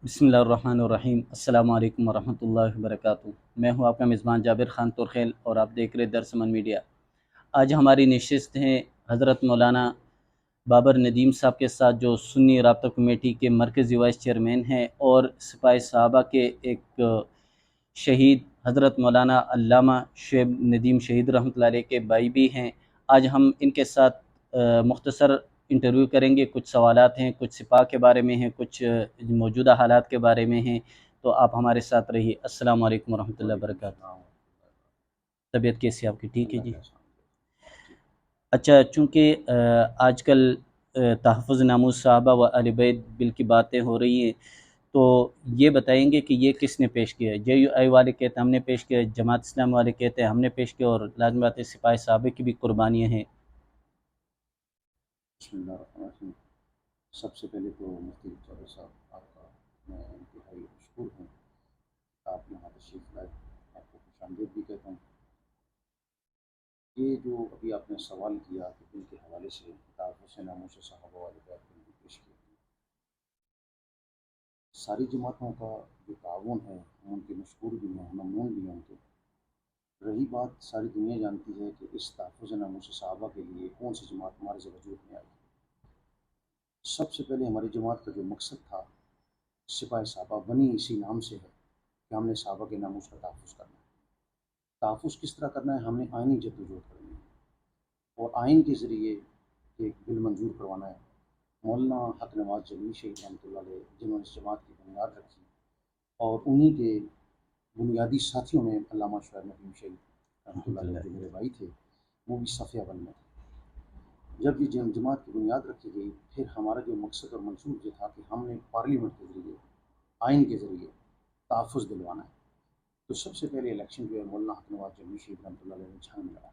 بسم اللہ الرحمن الرحیم۔ السلام علیکم ورحمۃ اللہ وبرکاتہ۔ میں ہوں آپ کا میزبان جابر خان ترخیل اور آپ دیکھ رہے درس من میڈیا۔ آج ہماری نشست ہیں حضرت مولانا بابر ندیم صاحب کے ساتھ، جو سنی رابطہ کمیٹی کے مرکزی وائس چیئرمین ہیں اور سپاہی صحابہ کے ایک شہید حضرت مولانا علامہ شعیب ندیم شہید رحمۃ اللہ علیہ کے بھائی بھی ہیں۔ آج ہم ان کے ساتھ مختصر انٹرویو کریں گے۔ کچھ سوالات ہیں، کچھ سپاہ کے بارے میں ہیں، کچھ موجودہ حالات کے بارے میں ہیں، تو آپ ہمارے ساتھ رہیے۔ السلام علیکم ورحمۃ اللہ وبرکاتہ۔ طبیعت کیسی آپ کی؟ ٹھیک ہے جی۔ اچھا، چونکہ آج کل تحفظ ناموس صحابہ و اہل بیت بل کی باتیں ہو رہی ہیں، تو یہ بتائیں گے کہ یہ کس نے پیش کیا ہے؟ جے یو آئی والے کہتے ہیں ہم نے پیش کیا، جماعت اسلام والے کہتے ہیں ہم نے پیش کیا، اور لازم بات ہے سپاہی صحابہ کی بھی قربانیاں ہیں۔ بسم اللہ الرحمن الرحیم۔ سب سے پہلے تو مفتی چودھری صاحب آپ کا میں انتہائی مشکور ہوں، آپ یہاں تشریف لائے، آپ کو خوش آمدید بھی کہتا ہوں۔ یہ جو ابھی آپ نے سوال کیا کہ دل کے حوالے سے تحفظ ناموس صحابہ والے بیت کو پیش کیا، ساری جماعتوں کا جو تعاون ہے ہم ان کے مشکور بھی ہیں، ممنون بھی ہیں ان کے۔ رہی بات، ساری دنیا جانتی ہے کہ اس تحفظ ناموس صحابہ کے لیے کون سی جماعت ہمارے سے وجود میں آئی۔ سب سے پہلے ہماری جماعت کا جو مقصد تھا سپاہی صحابہ بنی اسی نام سے ہے کہ ہم نے صحابہ کے ناموس کا تحفظ کرنا ہے۔ تحفظ کس طرح کرنا ہے؟ ہم نے آئینی جدوجہد کرنی ہے اور آئین کے ذریعے ایک بل منظور کروانا ہے۔ مولانا حق نواز جلیلی شہید رحمۃ اللہ علیہ، جنہوں نے اس جماعت کی بنیاد رکھی، اور انہی کے بنیادی ساتھیوں میں علامہ شعیب ندیم شہید رحمۃ اللہ علیہ جو میرے بھائی تھے، وہ بھی صفیہ بن میں تھے۔ جب یہ جماعت کی بنیاد رکھی گئی، پھر ہمارا جو مقصد اور منصوب یہ تھا کہ ہم نے پارلیمنٹ کے ذریعے، آئین کے ذریعے تحفظ دلوانا ہے۔ تو سب سے پہلے الیکشن جو ہے مولانا حق نواز جلیلی شہید رحمۃ اللہ علیہ نے چھان میں لڑا۔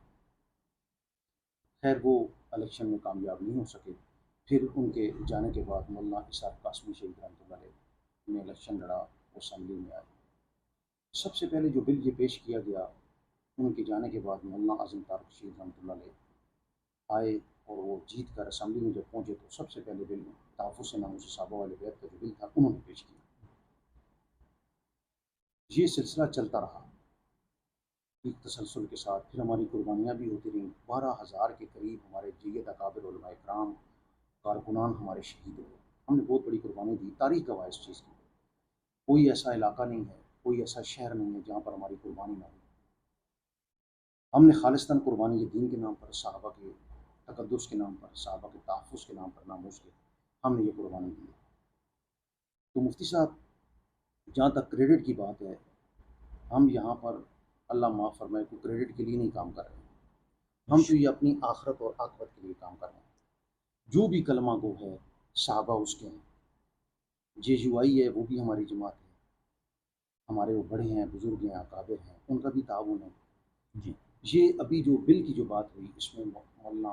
خیر وہ الیکشن میں کامیاب نہیں ہو سکے۔ پھر ان کے جانے کے بعد مولانا اسحاق قاسمی شہید رحمۃ اللہ علیہ نے الیکشن لڑا، وہ اسمبلی میں آئے۔ سب سے پہلے جو بل یہ پیش کیا گیا ان کے جانے کے بعد، مولانا اعظم طارق شہید رحمۃ اللہ علیہ آئے اور وہ جیت کر اسمبلی میں جب پہنچے تو سب سے پہلے بل تحفظ ناموس صحابہ والے بیت کا جو بل تھا انہوں نے پیش کیا۔ یہ سلسلہ چلتا رہا ایک تسلسل کے ساتھ، پھر ہماری قربانیاں بھی ہوتی رہیں۔ 12,000 کے قریب ہمارے جید اکابر علماء کرام کارکنان ہمارے شہید ہوئے۔ ہم نے بہت بڑی قربانی دی، تاریخ گواہ اس چیز کی۔ کوئی ایسا علاقہ نہیں ہے، کوئی ایسا شہر نہیں ہے جہاں پر ہماری قربانی نہ ہو۔ ہم نے خالصتاً قربانی یہ دین کے نام پر، صحابہ کے تقدس کے نام پر، صحابہ کے تحفظ کے نام پر، ناموس کے، ہم نے یہ قربانی دی۔ تو مفتی صاحب، جہاں تک کریڈٹ کی بات ہے، ہم یہاں پر اللہ معاف فرمائے کو کریڈٹ کے لیے نہیں کام کر رہے ہیں، ہم تو یہ اپنی آخرت اور عاقبت کے لیے کام کر رہے ہیں۔ جو بھی کلمہ گو ہے صحابہ اس کے ہیں، جے یو آئی ہے وہ بھی ہماری جماعت ہے، ہمارے وہ بڑے ہیں، بزرگ ہیں، اکابر ہیں، ان کا بھی تعاون ہے جی یہ ابھی جو بل کی جو بات ہوئی، اس میں مولانا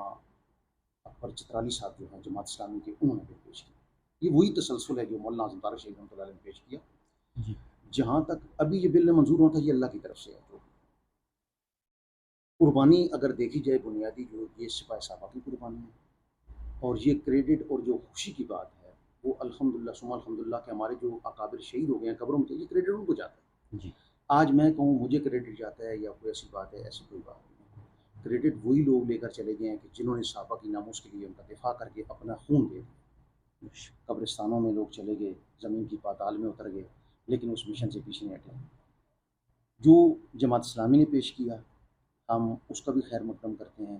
اکبر چترالی صاحب جو ہیں جماعت اسلامی کے، انہوں نے بل پیش کیا۔ یہ وہی تسلسل ہے جو مولانا اعظم طارق شہید رحمۃ اللہ علیہ نے پیش کیا۔ جی جہاں تک ابھی یہ بل منظور ہوتا ہے، یہ اللہ کی طرف سے ہے۔ جو قربانی اگر دیکھی جائے، بنیادی جو یہ سپاہی صحابہ کی قربانی ہے، اور یہ کریڈٹ اور جو خوشی کی بات ہے وہ الحمدللہ ثم الحمدللہ کہ ہمارے جو اکابر شہید ہو گئے ہیں قبروں میں، یہ کریڈٹ ان کو جاتا ہے۔ جی آج میں کہوں مجھے کریڈٹ جاتا ہے یا کوئی ایسی بات ہے، ایسی کوئی بات نہیں۔ کریڈٹ وہی لوگ لے کر چلے گئے ہیں کہ جنہوں نے صحابہ کی ناموس کے لیے ان کا دفاع کر کے اپنا خون دے دیا۔ قبرستانوں میں لوگ چلے گئے، زمین کی پاتال میں اتر گئے، لیکن اس مشن سے پیچھے نہیں ہٹے۔ جو جماعت اسلامی نے پیش کیا، ہم اس کا بھی خیر مقدم کرتے ہیں،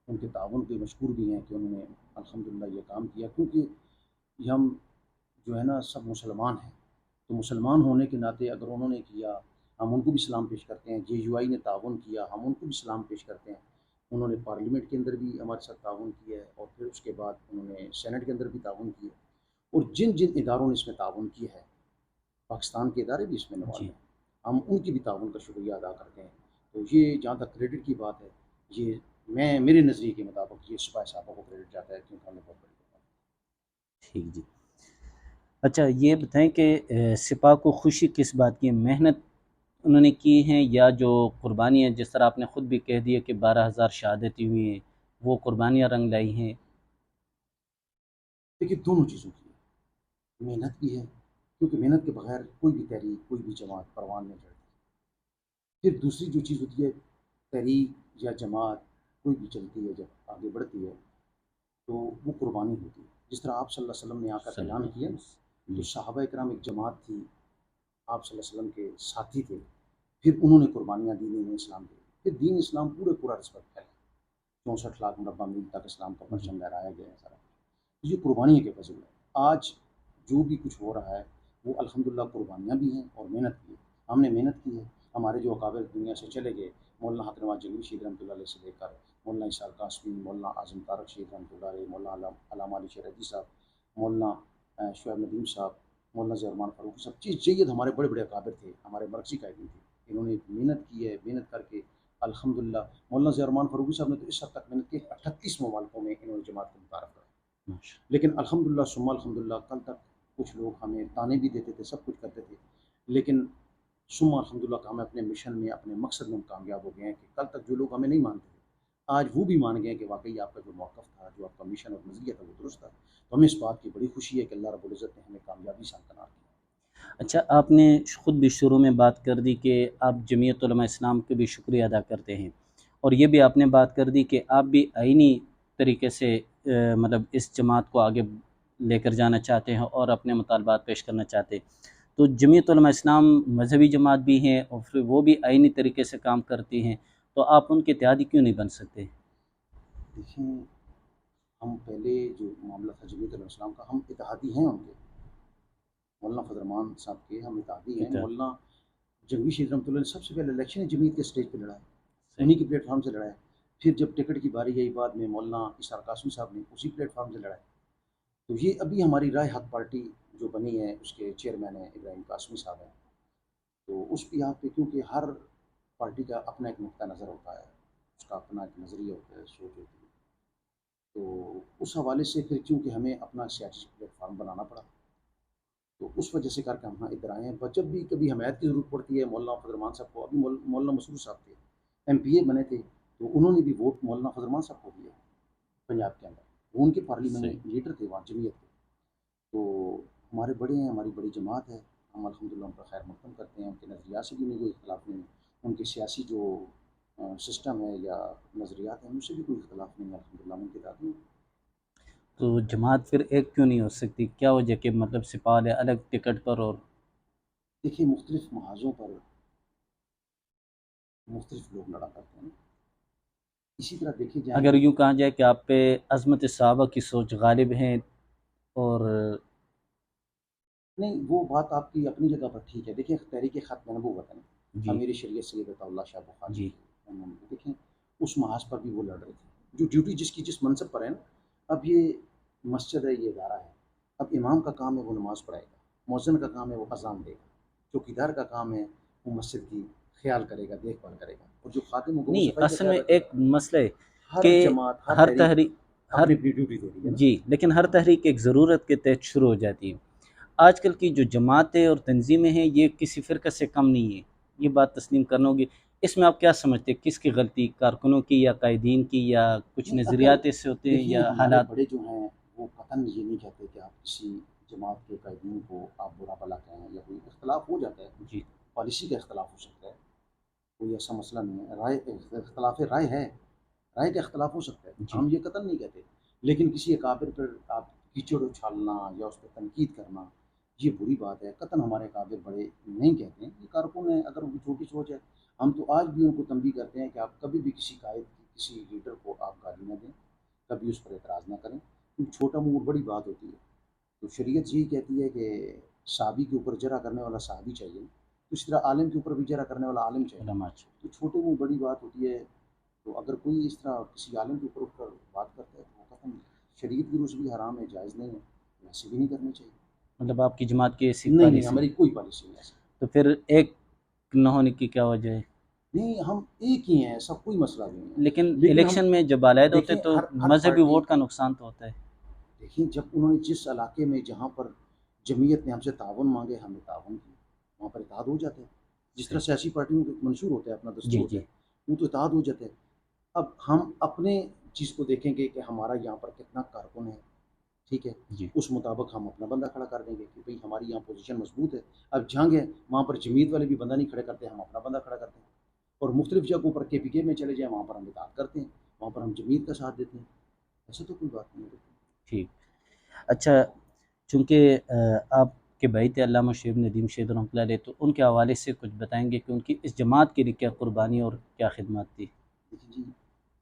ان کے تعاون کے مشکور بھی ہیں کہ انہوں نے الحمدللہ یہ کام کیا، کیونکہ یہ ہم جو ہے نا سب مسلمان ہیں، تو مسلمان ہونے کے ناطے اگر انہوں نے کیا، ہم ان کو بھی سلام پیش کرتے ہیں۔ جے یو آئی نے تعاون کیا، ہم ان کو بھی سلام پیش کرتے ہیں۔ انہوں نے پارلیمنٹ کے اندر بھی ہمارے ساتھ تعاون کیا ہے، اور پھر اس کے بعد انہوں نے سینٹ کے اندر بھی تعاون کیا، اور جن جن اداروں نے اس میں تعاون کیا ہے، پاکستان کے ادارے بھی اس میں انوالو جی ہیں، ہم ان کی بھی تعاون کا شکریہ ادا کرتے ہیں۔ تو یہ جہاں تک کریڈٹ کی بات ہے، یہ میرے نظریے کے مطابق یہ سپاہی صحابہ کو کریڈٹ جاتا ہے، کیونکہ ہم نے بہت بڑی بات ہے۔ ٹھیک جی۔ اچھا یہ بتائیں کہ سپاہ کو خوشی کس بات کی ہے؟ محنت انہوں نے کی ہیں، یا جو قربانی ہے جس طرح آپ نے خود بھی کہہ دیا کہ 12,000 شہادتیں ہوئی ہیں، وہ قربانیاں رنگ لائی ہیں؟ دیکھیے دونوں چیزوں کی ہے، محنت بھی ہے، کیونکہ محنت کے بغیر کوئی بھی تحریک کوئی بھی جماعت پروان نہیں چڑھتی. پھر دوسری جو چیز ہوتی ہے، تحریک یا جماعت کوئی بھی چلتی ہے جب آگے بڑھتی ہے تو وہ قربانی ہوتی ہے. جس طرح آپ صلی اللہ علیہ وسلم نے آ کر اعلان کیا تو صحابہ اکرام ایک جماعت تھی، آپ صلی اللہ علیہ وسلم کے ساتھی تھے. پھر انہوں نے قربانیاں دی دین اسلام کے لیے. پھر دین اسلام پورا رس پر پھیلا. 64 لاکھ مربع میل تک اسلام کا پرچم لہرایا گیا ہے سارا. یہ قربانی کے فضل ہے. آج جو بھی کچھ ہو رہا ہے وہ الحمدللہ قربانیاں بھی ہیں اور محنت بھی ہے. ہم نے محنت کی ہے. ہمارے جو اکابر دنیا سے چلے گئے، مولانا حق نواز جنگی شہید رحمۃ اللہ علیہ سے لے کر مولانا اسحاق قاسمی، مولانا اعظم طارق شہید رحمۃ اللہ علیہ، مولانا علامہ علی شریعتی صاحب، مولانا شعیب ندیم صاحب، مولانا ضیاء الرحمان فاروقی صاحب، جید ہمارے بڑے بڑے اکابر تھے، ہمارے مرکزی قائدین تھے. انہوں نے محنت کی ہے. محنت کر کے الحمدللہ مولانا ضیاء الرحمان فاروقی صاحب نے تو اس حد تک محنت کی 38 ممالکوں میں انہوں نے جماعت کو متعارف کرایا. لیکن الحمدللہ ثم الحمدللہ کل تک کچھ لوگ ہمیں تانے بھی دیتے تھے، سب کچھ کرتے تھے، لیکن ثم الحمدللہ کہ ہم اپنے مشن میں اپنے مقصد میں کامیاب ہو گئے ہیں. کہ کل تک جو لوگ ہمیں نہیں مانتے تھے آج وہ بھی مان گئے کہ واقعی آپ کا جو موقف تھا، جو آپ کا مشن اور نظریہ تھا وہ درست تھا. تو ہمیں اس بات کی بڑی خوشی ہے کہ اللہ رب العزت نے ہمیں کامیابی سے ہمکنار کیا. اچھا، آپ نے خود بھی شروع میں بات کر دی کہ آپ جمعیت علماء اسلام کے بھی شکریہ ادا کرتے ہیں، اور یہ بھی آپ نے بات کر دی کہ آپ بھی آئینی طریقے سے مطلب اس جماعت کو آگے لے کر جانا چاہتے ہیں اور اپنے مطالبات پیش کرنا چاہتے ہیں. تو جمعیت علماء اسلام مذہبی جماعت بھی ہیں اور پھر وہ بھی آئینی طریقے سے کام کرتی ہیں، تو آپ ان کے اتحادی کیوں نہیں بن سکتے؟ دیکھیں، ہم پہلے جو معاملہ تھا جمعیت علیہ السلام کا، ہم اتحادی ہیں ان کے، مولانا فضل الرحمان صاحب کے ہم اتحادی ہیں. مولانا جنگی شہید رحمۃ اللہ نے سب سے پہلے الیکشن جمعیت کے اسٹیج پہ لڑا ہے، انہی کے پلیٹ فارم سے لڑا ہے. پھر جب ٹکٹ کی باری آئی بعد میں مولانا اسحاق قاسمی صاحب نے اسی پلیٹ فارم سے لڑا ہے. تو یہ ابھی ہماری رائے حق پارٹی جو بنی ہے اس کے چیئرمین ہیں ابراہیم قاسمی صاحب ہیں. تو اس بھی یہاں پہ کیونکہ ہر پارٹی کا اپنا ایک نقطہ نظر ہوتا ہے، اس کا اپنا ایک نظریہ ہوتا ہے، سوچ ہوتی ہے. تو اس حوالے سے پھر چونکہ ہمیں اپنا سیاسی پلیٹ فارم بنانا پڑا تو اس وجہ سے کر کے ہم ادھر آئے ہیں. پر جب بھی کبھی حمایت کی ضرورت پڑتی ہے مولانا فضل الرحمان صاحب کو، ابھی مولانا مسرور صاحب تھے ایم پی اے بنے تھے تو انہوں نے بھی ووٹ مولانا فضل الرحمان صاحب کو دیا پنجاب کے اندر. وہ ان کے پارلیمنٹ لیڈر تھے وہاں جمعیت کے. تو ہمارے بڑے ہیں، ہماری بڑی جماعت ہے، ہم الحمدللہ ان کا خیر مقدم کرتے ہیں. ان کے نظریات سے بھی نہیں کوئی اختلاف نہیں، ان کے سیاسی جو سسٹم ہے یا نظریات ہیں ان سے بھی کوئی اختلاف نہیں ہے. الحمدللہ ان کے ساتھ ہیں. تو جماعت پھر ایک کیوں نہیں ہو سکتی؟ کیا وجہ کہ مطلب سپاہ ہے الگ ٹکٹ پر اور دیکھیے مختلف محاذوں پر مختلف لوگ لڑا کرتے ہیں. اسی طرح دیکھے جائیں اگر یوں کہا جائے کہ آپ پہ عظمت صحابہ کی سوچ غالب ہیں اور نہیں، وہ بات آپ کی اپنی جگہ پر ٹھیک ہے. دیکھیں تحریک ختم نبوت ہے جی امیر شریعت سید عطا اللہ شاہ بخاری جی انہوں نے دیکھیں اس محاذ پر بھی وہ لڑ رہے تھے. جو ڈیوٹی جس کی جس منصب پر ہے نا، اب یہ مسجد ہے، یہ ادارہ ہے. اب امام کا کام ہے وہ نماز پڑھائے گا، مؤذن کا کام ہے وہ اذان دے گا، چوکیدار کا کام ہے وہ مسجد کی خیال کرے گا، دیکھ بھال کرے گا، اور جو خادم ہوگا وہ نہیں، صفائی کا اصل خیال میں رکھے ایک گا. مسئلہ ہے ہر کہ جماعت ہر ہر تحریک تحریک ہر اپنی اپنی ڈیوٹی دے رہی ہے نا. جی، لیکن ہر تحریک ایک ضرورت کے تحت شروع ہو جاتی ہے. آج کل کی جو جماعتیں اور تنظیمیں ہیں یہ کسی فرقے سے کم نہیں ہیں، یہ بات تسلیم کرنا ہوگی. اس میں آپ کیا سمجھتے ہیں کس کی غلطی، کارکنوں کی یا قائدین کی یا کچھ نہیں، اگر نظریات ایسے ہوتے ہیں دیکھیں یا ہمارے حالات؟ بڑے جو ہیں وہ قطعاً یہ نہیں کہتے کہ آپ کسی جماعت کے قائدین کو آپ برا بھلا کہیں، یا کوئی اختلاف ہو جاتا ہے، جی پالیسی کا اختلاف ہو سکتا ہے، کوئی ایسا مسئلہ نہیں ہے. رائے اختلاف رائے ہے، رائے کا اختلاف ہو سکتا ہے، جی ہم یہ قطعاً نہیں کہتے. لیکن کسی اکابر پر آپ کیچڑ اچھالنا یا اس پہ تنقید کرنا یہ بری بات ہے. قطعاً ہمارے اکابر بڑے نہیں کہتے ہیں، یہ کارکن ہیں. اگر ان کی چھوٹی سوچ ہے ہم تو آج بھی ان کو تنبیہ کرتے ہیں کہ آپ کبھی بھی کسی قائد کی کسی لیڈر کو آپ گالی نہ دیں، کبھی اس پر اعتراض نہ کریں، کیونکہ چھوٹا منہ بڑی بات ہوتی ہے. تو شریعت یہی کہتی ہے کہ صحابی کے اوپر جرح کرنے والا صحابی چاہیے، تو اس طرح عالم کے اوپر بھی جرح کرنے والا عالم چاہیے. علماء. تو چھوٹے منہ بڑی بات ہوتی ہے. تو اگر کوئی اس طرح کسی عالم کے اوپر اٹھ کر بات کرتا ہے تو وہ قسم شریعت کی روح سے بھی حرام ہے، جائز نہیں ہے، ویسے بھی نہیں کرنی چاہیے. مطلب آپ کی جماعت کی ایسی نہیں نہیں، پالیسی ہماری کوئی پالیسی نہیں ایسی. تو پھر ایک نہ ہونے کی کیا وجہ ہے؟ نہیں، ہم ایک ہی ہیں، ایسا کوئی مسئلہ نہیں ہے. لیکن ہم الیکشن میں جب علیحدہ ہوتے دیکھیں تو ہر مذہبی پارٹی، ووٹ کا نقصان تو ہوتا ہے. دیکھیں جب انہوں نے جس علاقے میں جہاں پر جمعیت نے ہم سے تعاون مانگے ہم نے تعاون کیا، وہاں پر اتحاد ہو جاتا ہے. جس طرح سیاسی پارٹیوں کا منشور ہوتا ہے، اپنا دستور جی ہوتا جی ہے، وہ تو اتحاد ہو جاتا ہے. اب ہم اپنے چیز کو دیکھیں گے کہ ہمارا یہاں پر کتنا کارکن ہے، ٹھیک ہے، جی اس مطابق ہم اپنا بندہ کھڑا کر دیں گے کہ بھئی ہماری یہاں پوزیشن مضبوط ہے. اب جنگ ہے وہاں پر جمعیت والے بھی بندہ نہیں کھڑے کرتے، ہم اپنا بندہ کھڑا کرتے ہیں. اور مختلف جگہوں پر کے پی کے میں چلے جائیں وہاں پر ہم اطاعت کرتے ہیں، وہاں پر ہم جمعیت کا ساتھ دیتے ہیں. ایسا تو کوئی بات نہیں ہے. ٹھیک. اچھا، چونکہ آپ کے بھائی تھے علامہ شیخ ندیم شہید رحمۃ اللہ علیہ، تو ان کے حوالے سے کچھ بتائیں گے کہ ان کی اس جماعت کے لیے کیا قربانی اور کیا خدمات تھی؟ دیکھیے جی،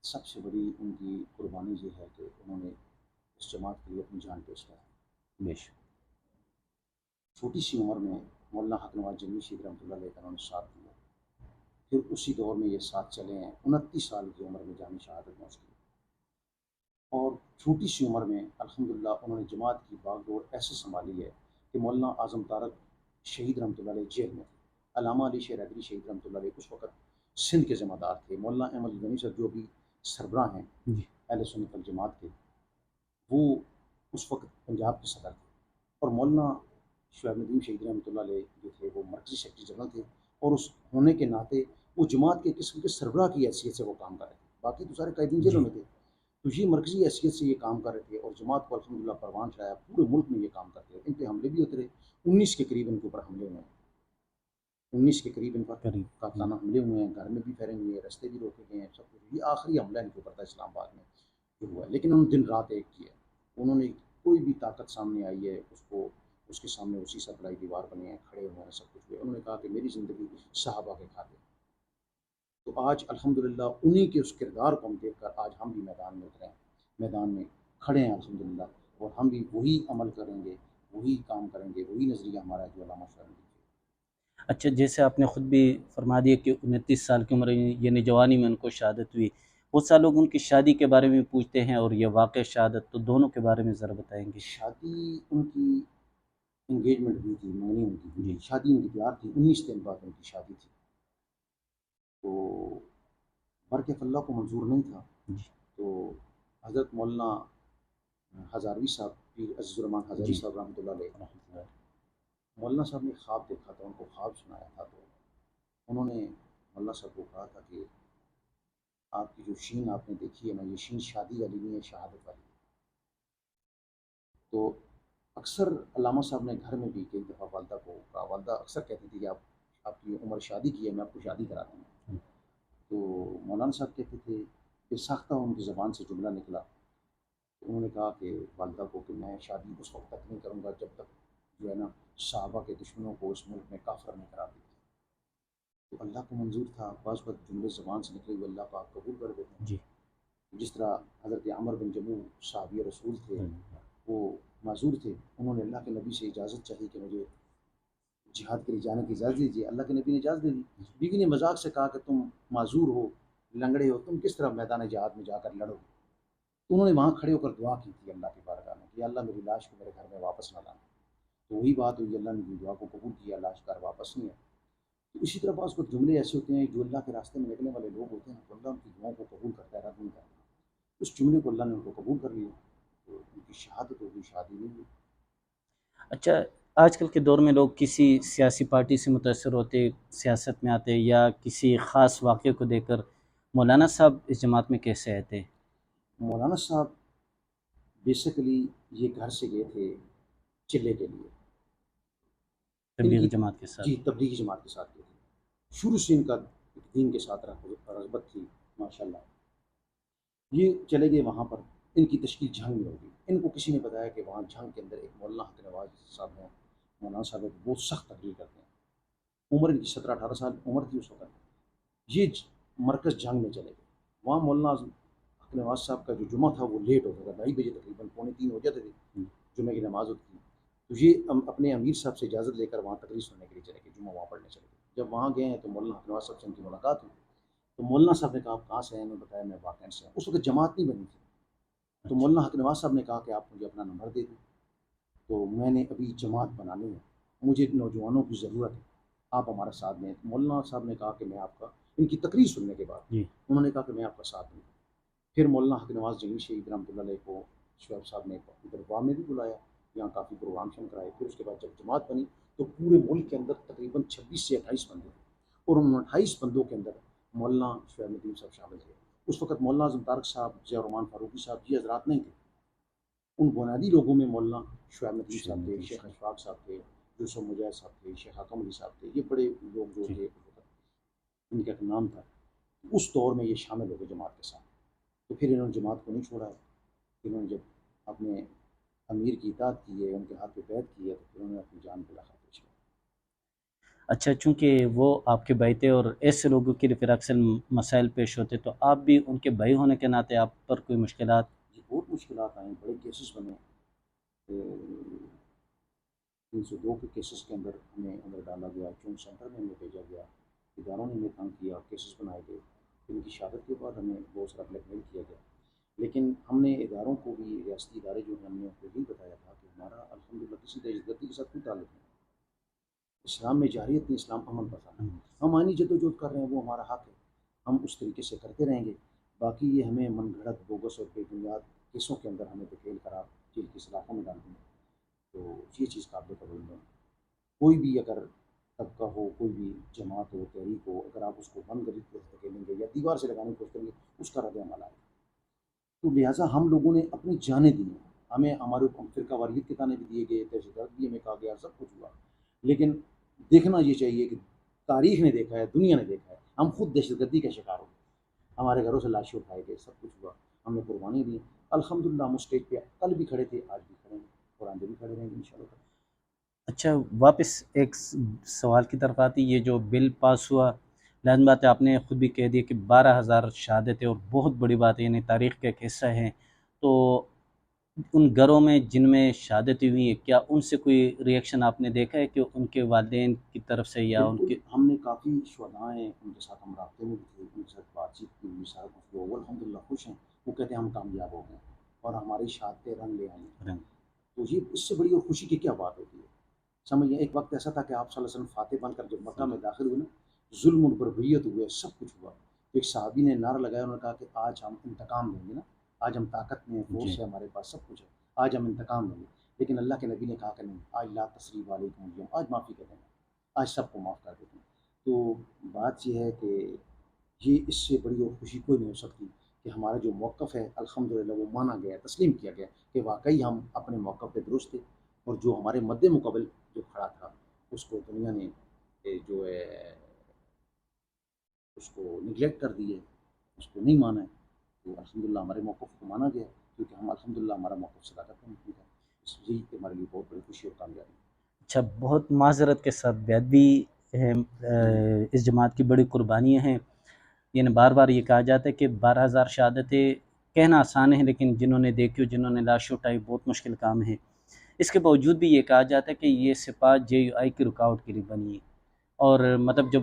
سب سے بڑی ان کی قربانی یہ ہے کہ انہوں نے اس جماعت کے لیے اپنی جان پیش کیا. بے شک. چھوٹی سی عمر میں مولانا حق نواز جنگی شہید رحمۃ اللہ علیہ کا انہوں نے ساتھ دیا. پھر اسی دور میں یہ ساتھ چلے ہیں، 29 سال کی عمر میں جامع شہادت پہنچ گئی. اور چھوٹی سی عمر میں الحمدللہ انہوں نے جماعت کی باغ ڈور ایسے سنبھالی ہے کہ مولانا اعظم طارق شہید رحمۃ اللہ علیہ جیل میں تھے. علامہ علی شیر حیدری شہید رحمۃ اللہ علیہ اس وقت سندھ کے ذمہ دار تھے. مولانا احمد غنی صاحب جو بھی سربراہ ہیں جی اہل سنت والجماعت کے، وہ اس وقت پنجاب کے صدر تھے. اور مولانا شعیب ندیم شہید رحمۃ اللہ علیہ جو تھے وہ مرکزی سیکرٹری جنرل تھے. اور اس ہونے کے ناطے وہ جماعت کے قسم کے سربراہ کی حیثیت سے وہ کام کر رہے تھے. باقی تو سارے قائدین جیلوں جی. میں تھے، تو یہ مرکزی حیثیت سے یہ کام کر رہے تھے اور جماعت کو الحمدللہ پروان چڑھایا. پورے ملک میں یہ کام کرتے رہے. ان پہ حملے بھی ہوتے رہے. 19 کے قریب ان کے اوپر حملے ہوئے ہیں. 19 کے قریب ان پر قریب. قاتلانہ حملے ہوئے ہیں. گھر میں بھی پھیرے ہوئے ہیں، رستے بھی روکے گئے ہیں، سب کچھ. یہ آخری حملہ ان کے اوپر تھا اسلام آباد میں جو ہوا ہے. لیکن انہوں نے دن رات ایک کیا. انہوں نے کوئی بھی طاقت سامنے آئی ہے اس کے سامنے اسی سپلائی دیوار بنے ہیں، کھڑے ہوئے ہیں، سب کچھ ہوئے. انہوں نے کہا کہ میری زندگی صحابہ کے کھاتے. تو آج الحمدللہ انہی کے اس کردار کو ہم دیکھ کر آج ہم بھی میدان میں اترے ہیں، میدان میں کھڑے ہیں الحمدللہ. اور ہم بھی وہی عمل کریں گے، وہی کام کریں گے، وہی نظریہ ہمارا ہے جو علامہ شاہ نے. اچھا، جیسے آپ نے خود بھی فرما دیا کہ 29 سال کی عمر یعنی جوانی میں ان کو شہادت ہوئی. بہت سارے لوگ ان کی شادی کے بارے میں پوچھتے ہیں اور یہ واقع شہادت، تو دونوں کے بارے میں ذرا بتائیں گے. شادی ان کی انگیجمنٹ بھی تھی، منگنی ان کی ہوئی جی تھی. شادی ان کی تیار تھی. 19 دن بعد ان کی شادی تھی. تو برکت اللہ کو منظور نہیں تھا. جی تو حضرت مولانا ہزاروی صاحب، پیر عزیز الرحمان ہزاروی جی صاحب رحمۃ اللہ علیہ، رحمۃ اللہ. مولانا صاحب نے خواب دیکھا تھا، ان کو خواب سنایا تھا. تو انہوں نے مولانا صاحب کو کہا تھا کہ آپ کی جو شین آپ نے دیکھی ہے نا، یہ شین شادی والی نہیں ہے، شہادت والی. تو اکثر علامہ صاحب نے گھر میں بھی کئی دفعہ والدہ کو کہا. والدہ اکثر کہتی تھی کہ آپ کی عمر شادی کی ہے، میں آپ کو شادی کراتی ہوں. تو مولانا صاحب کہتے تھے کہ ساختہ ان کی زبان سے جملہ نکلا. تو انہوں نے کہا کہ والدہ کو کہ میں شادی اس وقت تک نہیں کروں گا جب تک جو ہے نا صحابہ کے دشمنوں کو اس ملک میں کافر نہیں کرا دیتے. تو اللہ کو منظور تھا. بعض وقت جملے زبان سے نکلے ہوئے اللہ پاک قبول کر دیتے ہیں. جی جس طرح حضرت عمر بن جموع صحابی رسول تھے، وہ معذور تھے. انہوں نے اللہ کے نبی سے اجازت چاہی کہ مجھے جہاد کے لیے جانے کی اجازت دیجیے. اللہ کے نبی نے اجازت دے دی. بیوی نے مذاق سے کہا کہ تم معذور ہو، لنگڑے ہو، تم کس طرح میدان جہاد میں جا کر لڑو. تو انہوں نے وہاں کھڑے ہو کر دعا کی تھی اللہ کی بارگاہ میں کہ اللہ میری لاش کو میرے گھر میں واپس نہ لانا. تو وہی بات ہوئی، اللہ نے دعا کو قبول کیا، لاش گھر واپس نہیں ہے. تو اسی طرح بعض کچھ جملے ایسے ہوتے ہیں جو اللہ کے راستے میں نکلنے والے لوگ ہوتے ہیں تو اللہ ان کی دعاؤں کو قبول کرتا ہے، رد نہیں کرتا. اس جملے کو اللہ نے ان کو قبول کر لیا. تو ان کی شہادت ہوگی، شادی نہیں ہوئی. اچھا، آج کل کے دور میں لوگ کسی سیاسی پارٹی سے متاثر ہوتے، سیاست میں آتے، یا کسی خاص واقعے کو دیکھ کر مولانا صاحب اس جماعت میں کیسے آئے تھے؟ مولانا صاحب بیسیکلی یہ گھر سے گئے تھے چلے کے لیے. ان تبلیغی کی جماعت کے ساتھ. جی تبلیغی جماعت کے ساتھ گئے تھے. شروع سے ان کا دین کے ساتھ رغبت تھی ماشاءاللہ. یہ چلے گئے وہاں پر. ان کی تشکیل جھنگ میں ہوگی. ان کو کسی نے بتایا کہ وہاں جھنگ کے اندر ایک مولانا حق نواز صاحب ہیں. مولانا صاحب ایک بہت سخت تقریر کرتے ہیں. عمر ان کی 17-18 سال عمر تھی اس وقت. یہ مرکز جنگ میں چلے گئے. وہاں مولانا حق نواز صاحب کا جو جمعہ تھا وہ لیٹ ہوتا تھا. 2:30 بجے تقریباً 2:45 ہو جاتے تھے جمعہ کی نماز ہوتی تھی. تو یہ اپنے امیر صاحب سے اجازت لے کر وہاں تقریر سننے کے لیے چلے گئے، جمعہ وہاں پڑھنے چلے گئے. جب وہاں گئے ہیں تو مولانا حق نواز صاحب سے ان کی ملاقات ہوئی. تو مولانا صاحب نے کہا آپ کہاں سے ہیں؟ انہوں نے بتایا میں واقعین سے ہوں. اس وقت جماعت نہیں بنی تھی. تو مولانا حق نواز صاحب نے کہا کہ آپ مجھے اپنا نمبر دے دیں. تو میں نے ابھی جماعت بنانی ہے، مجھے نوجوانوں کی ضرورت ہے، آپ ہمارا ساتھ دیں. مولانا صاحب نے کہا کہ میں آپ کا، ان کی تقریر سننے کے بعد جی انہوں نے کہا کہ میں آپ کا ساتھ دوں. پھر مولانا حق نواز جنگی شہید رحمۃ اللہ علیہ کو شعیب صاحب نے دربار میں بھی بلایا، یہاں کافی پروگرام شن کرائے. پھر اس کے بعد جب جماعت بنی تو پورے ملک کے اندر تقریباً 26 سے 28 بندے تھے. اور ان 28 بندوں کے اندر مولانا شعیب ندیم صاحب شامل تھے. اس وقت مولانا اعظم طارق صاحب، ضیاء الرحمان فاروقی صاحب، یہ حضرات نہیں تھے. ان بنیادی لوگوں میں مولانا شعیب ندیم شعیب صاحب تھے، ندیم شیخ صاحب، اشفاق صاحب تھے، یوسف مجاہد صاحب تھے، شیخ حکم علی صاحب تھے، یہ بڑے لوگ جو جی تھے ان کا ایک نام تھا. اس دور میں یہ شامل ہو گئے جماعت کے ساتھ. تو پھر انہوں نے جماعت کو نہیں چھوڑا ہے. انہوں نے جب اپنے امیر کی اطاعت کی ہے، ان کے ہاتھ پہ بیعت کی ہے، تو پھر انہوں نے اپنی جان پہ لگا پیش کیا. اچھا، چونکہ وہ آپ کے بھائی تھے اور ایسے لوگوں کے لیے پھر اکثر مسائل پیش ہوتے، تو آپ بھی ان کے بھائی ہونے کے ناطے آپ پر کوئی مشکلات؟ یہ بہت مشکلات آئیں، بڑے کیسز بنے. 302 کے کیسز کے اندر ہمیں اندر ڈالا گیا، چون سینٹر میں ہمیں بھیجا گیا، اداروں نے ہمیں تنگ کیا، کیسز بنائے گئے. پھر ان کی شہادت کے بعد ہمیں بہت سارا بلیک میل کیا گیا. لیکن ہم نے اداروں کو بھی، ریاستی ادارے جو ہیں، ہم نے ان کو یہی بتایا تھا کہ ہمارا الحمدللہ کسی دہشت گردی کے ساتھ کوئی تعلق نہیں. اسلام میں جاہریت نہیں، اسلام امن پسند ہے. ہم آئینی جدوجہد کر رہے ہیں، وہ ہمارا حق ہے، ہم اس طریقے سے کرتے رہیں گے. باقی یہ ہمیں من گھڑت بوگس اور بے بنیاد کیسوں کے اندر ہمیں دھکیل کر آپ جیل کی سلاخوں میں ڈال دیں، تو یہ چیز قابل قبول نہیں. کوئی بھی اگر طبقہ ہو، کوئی بھی جماعت ہو، تحریک ہو، اگر آپ اس کو بند کر دھکیلیں گے یا دیوار سے لگانے کی کوشش کریں گے، اس کا رد عمل آئے. تو لہٰذا ہم لوگوں نے اپنی جانیں دی ہیں. ہمیں ہمارے فرقہ واریت کے تانے بھی دیے گئے، دہشت گرد بھی ہمیں کہا گیا، سب کچھ ہوا. لیکن دیکھنا یہ چاہیے کہ تاریخ نے دیکھا ہے، دنیا نے دیکھا ہے، ہم خود دہشت گردی کا شکار ہو گئے. ہمارے گھروں سے لاشیں اٹھائے گئے، سب کچھ ہوا، ہم نے قربانی دی. الحمدللہ ہم اسٹیج پہ کل بھی کھڑے تھے، آج بھی کھڑے ہیں، اور آگے بھی کھڑے رہیں گے انشاءاللہ. اچھا، واپس ایک سوال کی طرف آتی، یہ جو بل پاس ہوا، لازم بات ہے آپ نے خود بھی کہہ دیا کہ 12,000 شہادتیں اور بہت بڑی بات ہے، یعنی تاریخ کا ایک حصہ ہے. تو ان گھروں میں جن میں شہادتیں ہوئی ہیں، کیا ان سے کوئی ریئیکشن آپ نے دیکھا ہے کہ ان کے والدین کی طرف سے یا ان بالکل، کے؟ ہم نے کافی شہداء ہیں، ان کے ساتھ ہم رابطے میں بھی تھے، ان کے ساتھ بات چیت کی ہوئی، سارا کچھ ہوا. وہ الحمدللہ خوش ہیں، وہ کہتے ہیں ہم کامیاب ہو گئے اور ہماری شہادتیں رنگ لے آئیں. تو یہ اس سے بڑی اور خوشی کی کیا بات ہوتی ہے؟ سمجھیں، ایک وقت ایسا تھا کہ آپ صلی اللہ علیہ وسلم فاتح بن کر جب مکہ میں داخل ہوئے نا، ظلم اور بربریت ہوئے، سب کچھ ہوا. تو ایک صحابی نے نعرہ لگایا، انہوں نے کہا کہ آج ہم انتقام لیں گے نا، آج ہم طاقت میں ہیں، جی. فورس ہے ہمارے پاس، سب کچھ ہے، آج ہم انتقام لیں گے. لیکن اللہ کے نبی نے کہا کہ نہیں، آج لا تثریب علیکم اليوم، آج معافی کر دینا، آج سب کو معاف کر دیتے ہیں. تو بات یہ ہے کہ یہ اس سے بڑی اور خوشی کوئی نہیں ہو سکتی کہ ہمارا جو موقف ہے الحمدللہ وہ مانا گیا، تسلیم کیا گیا کہ واقعی ہم اپنے موقف پہ درست تھے. اور جو ہمارے مد مقابل جو کھڑا تھا، اس کو دنیا نے جو ہے اس کو نگلیکٹ کر دی ہے، اس کو نہیں مانا ہے. تو الحمدللہ ہمارے موقف کو مانا گیا، کیونکہ ہم الحمدللہ ہمارا موقف صداقت میں ہے. یہی ہمارے لیے بہت بڑی خوشی اور کامیابی. اچھا، بہت معذرت کے ساتھ بیعت بھی ہے، اس جماعت کی بڑی قربانیاں ہیں. یعنی بار بار یہ کہا جاتا ہے کہ 12,000 شہادتیں کہنا آسان ہے، لیکن جنہوں نے دیکھی، جنہوں نے لاش اٹھائی، بہت مشکل کام ہے. اس کے باوجود بھی یہ کہا جاتا ہے کہ یہ سپاہ JUI کی رکاوٹ کے لیے بنی ہے، اور مطلب جب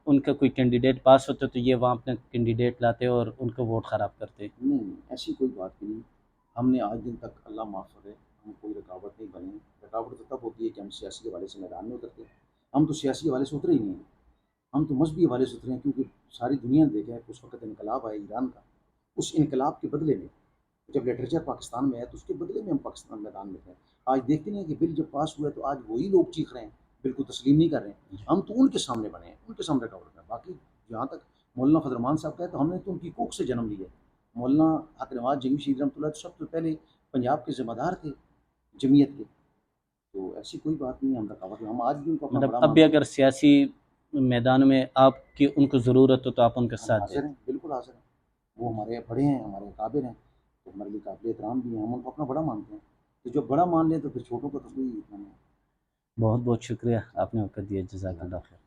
ان کا کوئی کینڈیڈیٹ پاس ہوتا ہے تو یہ وہاں اپنا کینڈیڈیٹ لاتے اور ان کا ووٹ خراب کرتے. نہیں، ایسی کوئی بات بھی نہیں. ہم نے آج دن تک اللہ معاف کرے، ہم کوئی رکاوٹ نہیں بنے. رکاوٹ تو تب ہوتی ہے کہ ہم سیاسی حوالے سے میدان میں اترتے ہیں. ہم تو سیاسی حوالے سے اترے ہی نہیں ہیں، ہم تو مذہبی حوالے سے اترے ہیں. کیونکہ ساری دنیا نے دیکھا ہے کہ اس وقت انقلاب آیا ایران کا، اس انقلاب کے بدلے میں جب لٹریچر پاکستان میں آیا تو اس کے بدلے میں ہم پاکستان میدان میں تھے. آج دیکھتے نہیں کہ بل جب پاس ہوا ہے تو آج وہی لوگ چیخ رہے ہیں، بل کو تسلیم نہیں کر رہے ہیں. ہم تو ان کے سامنے بنے ہیں، ان کے سامنے رکاوٹ ہیں. باقی جہاں تک مولانا فضل الرحمان صاحب کا ہے تو ہم نے تو ان کی کوکھ سے جنم لیا ہے. مولانا حق نواز جنگی شہید رحمۃ اللہ سب سے پہلے پنجاب کے ذمہ دار تھے جمعیت کے. تو ایسی کوئی بات نہیں ہے، ہم رکاوٹ میں، ہم آج بھی ان کو اپنا مطلب بڑا اب بھی مانتے ہیں. اگر سیاسی میدان میں آپ کی ان کو ضرورت ہو تو آپ ان کا ہم ساتھ دیں؟ حاضر ہیں، بالکل حاضر ہیں. وہ ہمارے بڑے ہیں، ہمارے قابل ہیں، تو ہمارے لیے قابل احترام بھی ہیں، ہم ان کو اپنا بڑا مانتے ہیں. تو جب بڑا مان لیں تو پھر چھوٹوں کو تو کوئی اتنا نہیں. بہت بہت شکریہ، آپ نے وقت دیا، جزاک جزاک اللہ خیر.